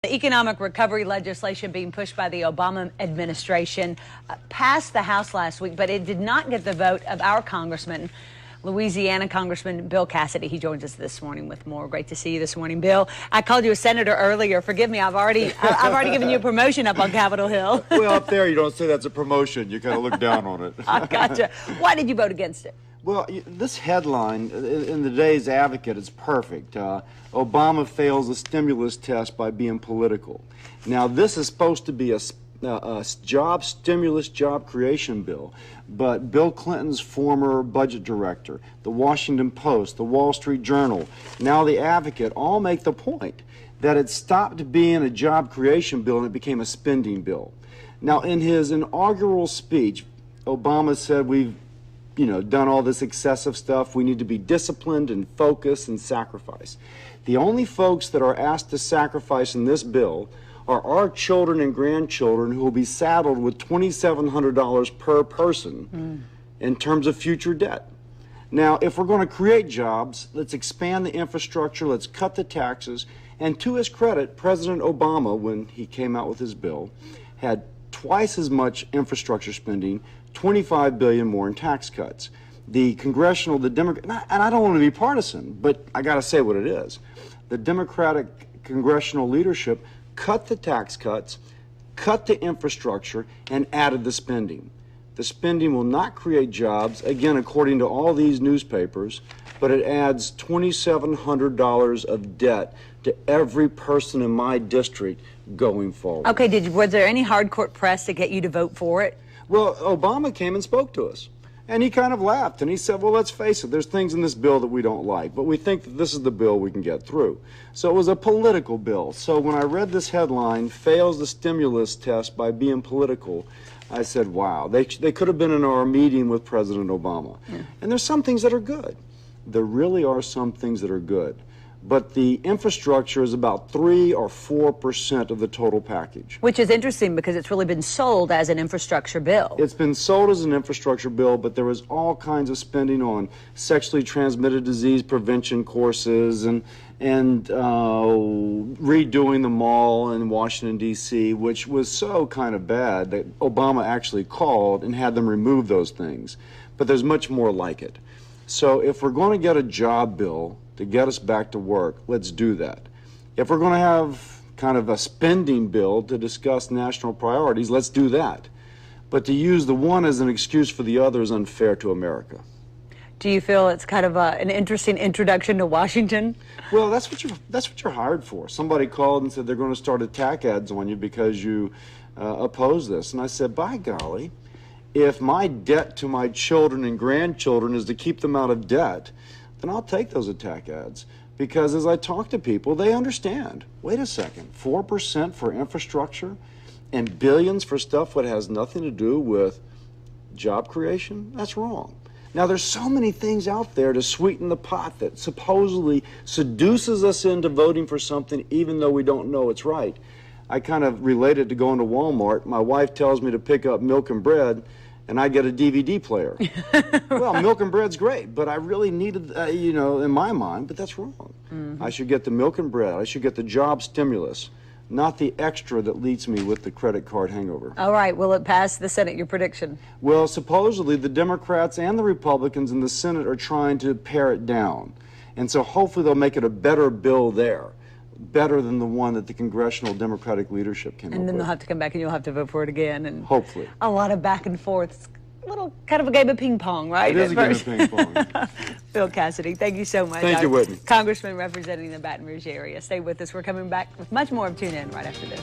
The economic recovery legislation being pushed by the Obama administration passed the House last week, but it did not get the vote of our Congressman, Louisiana Congressman Bill Cassidy. He joins us this morning with more. Great to see you this morning, Bill. I called you a senator earlier. Forgive me. I've already given you a promotion up on Capitol Hill. Well, up there you don't say that's a promotion. You kind of look down on it. I gotcha. Why did you vote against it? Well, this headline in the day's Advocate is perfect. Obama fails the stimulus test by being political. Now, this is supposed to be a job stimulus, job creation bill, but Bill Clinton's former budget director, the Washington Post, the Wall Street Journal, now the Advocate, all make the point that it stopped being a job creation bill and it became a spending bill. Now, in his inaugural speech, Obama said we've done all this excessive stuff. We need to be disciplined and focused and sacrifice. The only folks that are asked to sacrifice in this bill are our children and grandchildren who will be saddled with $2,700 per person in terms of future debt. Now, if we're going to create jobs, let's expand the infrastructure, let's cut the taxes, and to his credit, President Obama, when he came out with his bill, had twice as much infrastructure spending, $25 billion more in tax cuts. The Democrat, and I don't want to be partisan, but I got to say what it is. The Democratic congressional leadership cut the tax cuts, cut the infrastructure, and added the spending. The spending will not create jobs, again, according to all these newspapers, but it adds $2,700 of debt to every person in my district going forward. Okay, was there any hard court press to get you to vote for it? Well, Obama came and spoke to us, and he kind of laughed, and he said, well, let's face it, there's things in this bill that we don't like, but we think that this is the bill we can get through. So it was a political bill. So when I read this headline, fails the stimulus test by being political, I said, wow, they could have been in our meeting with President Obama. Yeah. And there's some things that are good. There really are some things that are good. But the infrastructure is about 3 or 4% of the total package. Which is interesting because it's really been sold as an infrastructure bill. It's been sold as an infrastructure bill, but there was all kinds of spending on sexually transmitted disease prevention courses and redoing the mall in Washington, D.C., which was so kind of bad that Obama actually called and had them remove those things. But there's much more like it. So if we're going to get a job bill to get us back to work, let's do that. If we're going to have kind of a spending bill to discuss national priorities, let's do that. But to use the one as an excuse for the other is unfair to America. Do you feel it's kind of an interesting introduction to Washington? Well, that's what you're hired for. Somebody called and said they're going to start attack ads on you because you oppose this. And I said, by golly, if my debt to my children and grandchildren is to keep them out of debt, then I'll take those attack ads. Because as I talk to people, they understand. Wait a second, 4% for infrastructure and billions for stuff that has nothing to do with job creation? That's wrong. Now, there's so many things out there to sweeten the pot that supposedly seduces us into voting for something even though we don't know it's right. I kind of related to going to Walmart. My wife tells me to pick up milk and bread, and I get a DVD player. Well, milk and bread's great, but I really needed, in my mind, but that's wrong. I should get the milk and bread. I should get the job stimulus, not the extra that leads me with the credit card hangover. All right. Will it pass the Senate, your prediction? Well, supposedly the Democrats and the Republicans in the Senate are trying to pare it down. And so hopefully they'll make it a better bill there. Better than the one that the congressional Democratic leadership came up with. And then they'll have to come back and you'll have to vote for it again. And hopefully. A lot of back and forth. A little kind of a game of ping pong, right? It is a game of ping pong. Bill Cassidy, thank you so much. Thank you, Whitney. Congressman representing the Baton Rouge area. Stay with us. We're coming back with much more of Tune In right after this.